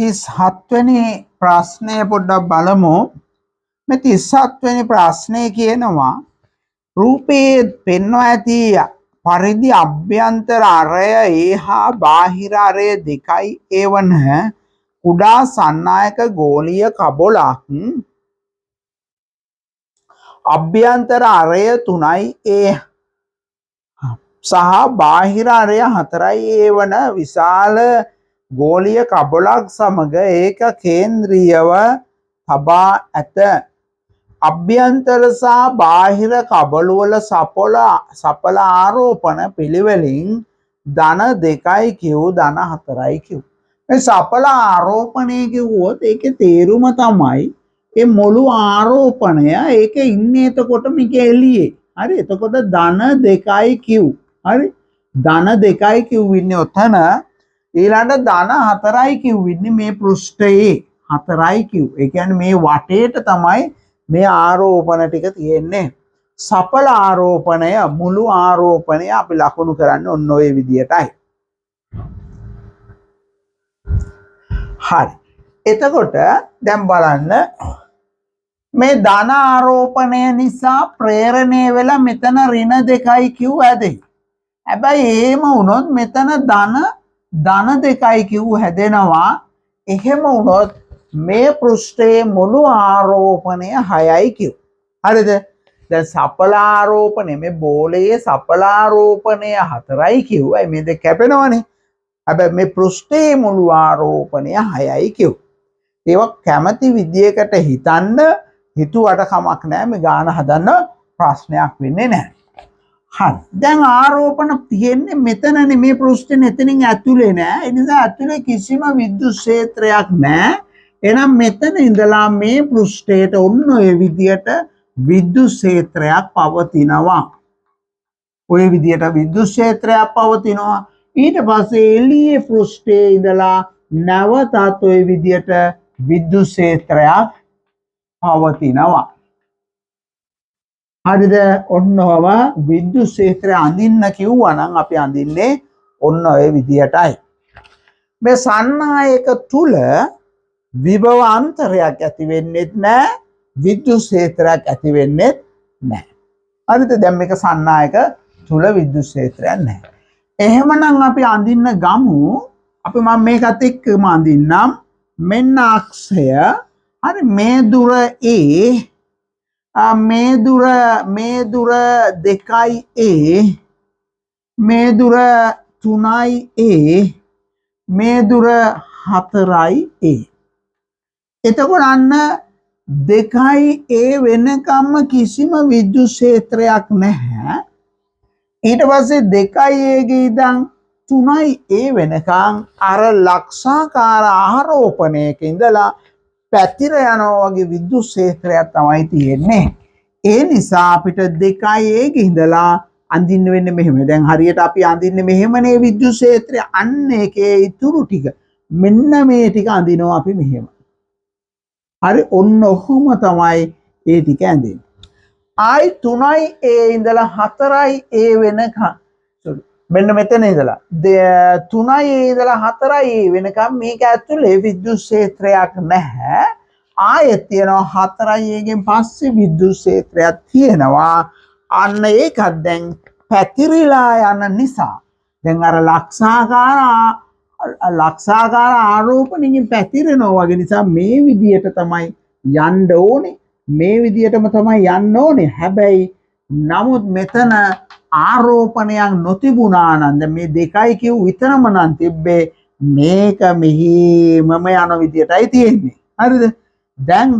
37 වෙනි ප්‍රශ්නය පොඩ්ඩක් බලමු. මේ 37 වෙනි ප්‍රශ්නේ කියනවා රූපයේ පෙන්වා ඇති පරිදි අභ්‍යන්තර අරය හා බාහිර අරය දෙකයි වන කුඩා සන්නායක ගෝලීය කබොලක් අභ්‍යන්තර අරය 3යි සහ බාහිර අරය 4යි වන විශාල ගෝලීය කබොලක් සමග ඒක කේන්ද්‍රීයව තබා ඇත. අභ්‍යන්තර සහ බාහිර කබළු වල සපල ආරෝපණ පිළිවෙලින් ධන 2යි q ධන 4යි q. මේ සපල ආරෝපණය කිව්වොත් ඒකේ තේරුම තමයි ඒ මුළු ආරෝපණය ඒකේ ඉන්නේ එතකොට මේක එළියේ. හරි. එතකොට ධන 2යි q. හරි. ධන 2යි q ඉන්නේ ඔතන. ඊළඟ ධන 4යි q ඉන්නේ මේ පෘෂ්ඨයේ 4යි q. ඒ කියන්නේ මේ වටේට තමයි මේ ආරෝපණ ටික තියෙන්නේ. සපල ආරෝපණය මුළු ආරෝපණය අපි ලකුණු කරන්නේ ඔන්න ඔය විදියටයි. හරි. එතකොට දැන් බලන්න මේ ධන ආරෝපණය නිසා ප්‍රේරණය වෙලා මෙතන ඍණ 2යි q හැදෙයි. හැබැයි එහෙම වුණොත් මෙතන ධන 2යි q හැදෙනවා. එහෙම වුණොත් මේ පෘෂ්ඨයේ මුළු ආරෝපණය 6යි q. හරිද? දැන් සපල ආරෝපණය මේ බෝලයේ සපල ආරෝපණය 4යි q. මේ දෙක කැපෙනවනේ. හැබැයි මේ පෘෂ්ඨයේ මුළු ආරෝපණය 6යි q. ඒක කැමැති විදියකට හිතන්න හිතුවට කමක් නැහැ. මේ ගාන හදන්න ප්‍රශ්නයක් වෙන්නේ නැහැ. හරි. දැන් ආරෝපණ තියෙන්නේ මෙතනනේ මේ පෘෂ්ඨෙන් එතනින් ඇතුලේ නෑ. ඒ නිසා ඇතුලේ කිසිම විද්‍යුත් ක්ෂේත්‍රයක් නෑ. එහෙනම් මෙතන ඉඳලා මේ පෘෂ්ඨයට ඔන්න ඔය විදියට විද්‍යුත් ක්ෂේත්‍රයක් පවතිනවා. ඔය විදියට විද්‍යුත් ක්ෂේත්‍රයක් පවතිනවා. ඊට පස්සේ එළියේ පෘෂ්ඨයේ ඉඳලා නැවතත් ඔය විදියට විද්‍යුත් ක්ෂේත්‍රයක් පවතිනවා. හරිද? ඔන්නවම විද්‍යුත් ක්ෂේත්‍රය අඳින්න කිව්වා නම් අපි අඳින්නේ ඔන්න ඔය විදියටයි. මේ සන්නායක තුල විභව අන්තරයක් ඇති වෙන්නේත් නැහැ, විද්‍යුත් ක්ෂේත්‍රයක් ඇති වෙන්නේත් නැහැ. හරිද? දැන් මේක සන්නායක තුල විද්‍යුත් ක්ෂේත්‍රයක් නැහැ. එහෙමනම් අපි අඳින්න ගමු. අපි මම මේකත් එක්කම අඳින්නම්. මෙන්න අක්ෂය. හරි. මේ දුර a මේ දුර 2යි මේ දුර 3යි මේ දුර 4යි එතකොට අන්න 2යි වෙනකම්ම කිසිම විද්‍යුත් ක්ෂේත්‍රයක් නැහැ. ඊට පස්සේ 2යි ගේ ඉඳන් 3යි වෙනකන් අර ලක්ෂාකාර ආරෝපණයක ඉඳලා පැතිර යනවා වගේ විද්‍යුත් ක්ෂේත්‍රයක් තමයි තියෙන්නේ. ඒ නිසා අපිට 2යි ඉඳලා අඳින්න වෙන්නේ මෙහෙම. දැන් හරියට අපි අඳින්නේ මෙහෙමනේ විද්‍යුත් ක්ෂේත්‍රය. අන්න ඒකේ ඉතුරු ටික මෙන්න මේ ටික අඳිනවා අපි මෙහෙම. හරි. ඔන්න ඔහොම තමයි ඒ ටික ඇඳෙන්නේ. ආයි 3යි ඉඳලා 4යි වෙනකන් මෙන්න මෙතන ඉඳලා 3යි ඉඳලා 4යි වෙනකම් මේක ඇතුලේ විද්‍යුත් ක්ෂේත්‍රයක් නැහැ. ආයෙත් තියෙනවා 4යි ගෙන් පස්සේ විද්‍යුත් ක්ෂේත්‍රයක් තියෙනවා. අන්න ඒකත් දැන් පැතිරිලා යන නිසා දැන් අර ලක්ෂාකාර ආරෝපණයෙන් පැතිරෙනවා වගේ නිසා මේ විදියට තමයි යන්න ඕනේ. මේ විදියටම තමයි යන්න ඕනේ. හැබැයි නමුත් මෙතන ආරෝපණයක් නොතිබුණා නම් මේ 2යි q විතරම නම් තිබ්බේ. මේක මෙහිමම යන විදියටයි තියෙන්නේ. හරිද? දැන්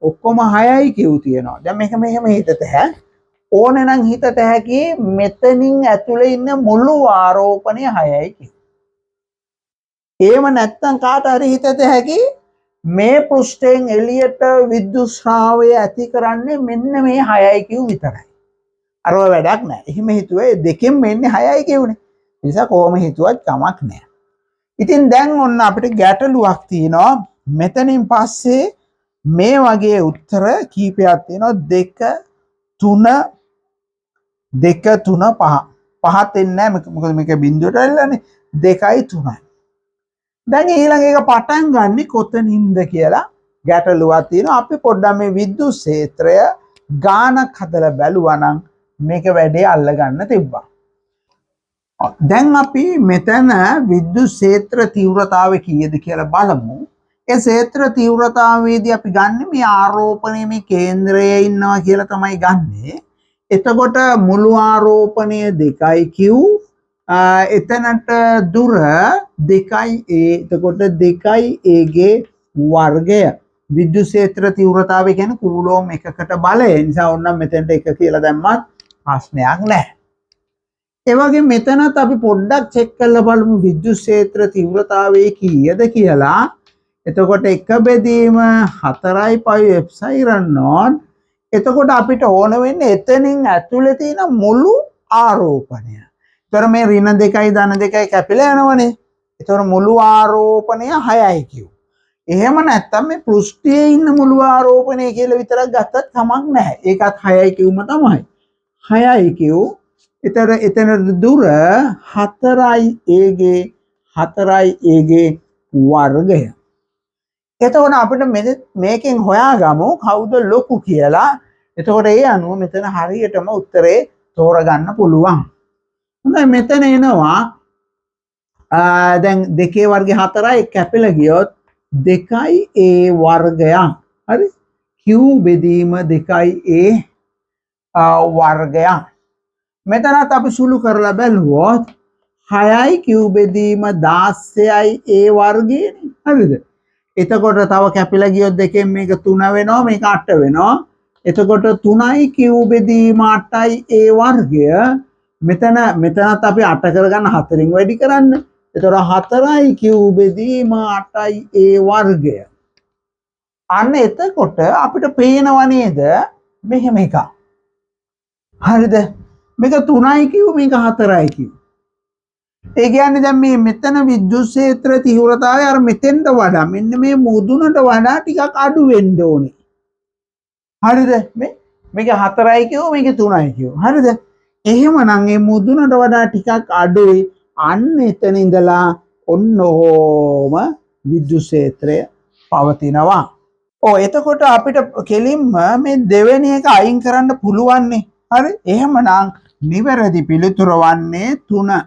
ඔක්කොම 6යි q තියෙනවා. දැන් මේක මෙහෙම හිතට ඕනේ නම් හිතට හැකි මෙතනින් ඇතුලේ ඉන්න මුළු ආරෝපණය 6යි q. එහෙම නැත්නම් කාට හරි හිතට හැකි මේ පෘෂ්ඨයෙන් එළියට විද්‍යුත් ශ්‍රාවය ඇති කරන්නේ මෙන්න මේ 6යි q විතරයි. අරව වැඩක් නැහැ. එහෙම හිතුවේ දෙකෙන් මෙන්නේ 6යි කියුනේ. ඒ නිසා කොහොම හිතුවත් කමක් නැහැ. ඉතින් දැන් ඔන්න අපිට ගැටලුවක් තියෙනවා. මෙතනින් පස්සේ මේ වගේ උත්තර කීපයක් තියෙනවා. 2 3 5. පහත් එන්නේ නැහැ. මොකද මේක බිඳුවට ඇවිල්ලානේ. 2යි 3යි. දැන් ඊළඟ එක පටන් ගන්න කොතනින්ද කියලා ගැටලුවක් තියෙනවා. අපි පොඩ්ඩක් මේ විද්‍යුත් ක්ෂේත්‍රය ගානක් හදලා බැලුවා නම් මේක වැඩේ අල්ලගන්න තිබ්බා. දැන් අපි මෙතන විද්‍යුත් ක්ෂේත්‍ර තීව්‍රතාවය කීයද කියලා බලමු. ඒ ක්ෂේත්‍ර තීව්‍රතාවයේදී අපි ගන්න මේ ආරෝපණය මේ කේන්ද්‍රයේ ඉන්නවා කියලා තමයි ගන්නෙ. එතකොට මුළු ආරෝපණය 2q එතනට දුර 2a එතකොට 2a ගේ වර්ගය විද්‍යුත් ක්ෂේත්‍ර තීව්‍රතාවය කියන්නේ කූලෝම් එකකට බලය. ඒ නිසා ඕනනම් මෙතනට 1 කියලා දැම්මත් ප්‍රශ්නයක් නැහැ. ඒ වගේ මෙතනත් අපි පොඩ්ඩක් චෙක් කරලා බලමු විද්‍යුත් ක්ෂේත්‍ර තීව්‍රතාවය කීයද කියලා. එතකොට 1 බෙදීම 4යි පයි එප්සයිලන් නෝට්. එතකොට අපිට ඕන වෙන්නේ එතනින් ඇතුලේ තියෙන මුළු ආරෝපණය. ඒතර මේ ඍණ 2යි ධන 2යි කැපිලා යනවනේ. ඒතර මුළු ආරෝපණය 6යි කිව්. එහෙම නැත්තම් මේ පෘෂ්ඨයේ ඉන්න මුළු ආරෝපණය කියලා විතරක් ගත්තත් කමක් නැහැ. ඒකත් 6යි කිව්ම තමයි. 6යි කිව්. එතන දුර 4යි a ගේ වර්ගය. එතකොට අපිට මේකෙන් හොයාගමු කවුද ලොකු කියලා. එතකොට ඒ අනුව මෙතන හරියටම උත්තරේ තෝරගන්න පුළුවන්. හොඳයි මෙතන එනවා දැන් 2 වර්ගය 4යි කැපිලා ගියොත් 2a වර්ගයක්. හරි q බෙදීම 2a වර්ගයක්. මෙතනත් අපි සුළු කරලා බැලුවොත් 6යි q බෙදීම 16යි a වර්ගයනේ. හරිද? එතකොට තව කැපිලා ගියොත් දෙකෙන් මේක 3 වෙනවා මේක 8 වෙනවා. එතකොට 3යි q බෙදීම 8යි a වර්ගය. මෙතනත් අපි 8 කරගන්න 4න් වැඩි කරන්න. එතකොට 4යි q බෙදීම 8යි a වර්ගය. අන්න එතකොට අපිට පේනව නේද මෙහෙම එකක්. හරිද? මේක 3යි q මේක 4යි q. ඒ කියන්නේ දැන් මේ මෙතන විද්‍යුත් ක්ෂේත්‍ර තීව්‍රතාවය අර මෙතෙන්ට වඩා මෙන්න මේ මුදුනට වඩා ටිකක් අඩු වෙන්න ඕනේ. හරිද? මේක 4යි කිව්ව මේක 3යි කිව්ව. හරිද? එහෙමනම් මේ මුදුනට වඩා ටිකක් අඩුයි. අන්න එතන ඉඳලා ඔන්නෝම විද්‍යුත් ක්ෂේත්‍රය පවතිනවා. එතකොට අපිට කෙලින්ම මේ දෙවෙනි එක අයින් කරන්න පුළුවන් නේ. හරි? එහෙමනම් නිවැරදි පිළිතුර වන්නේ 3.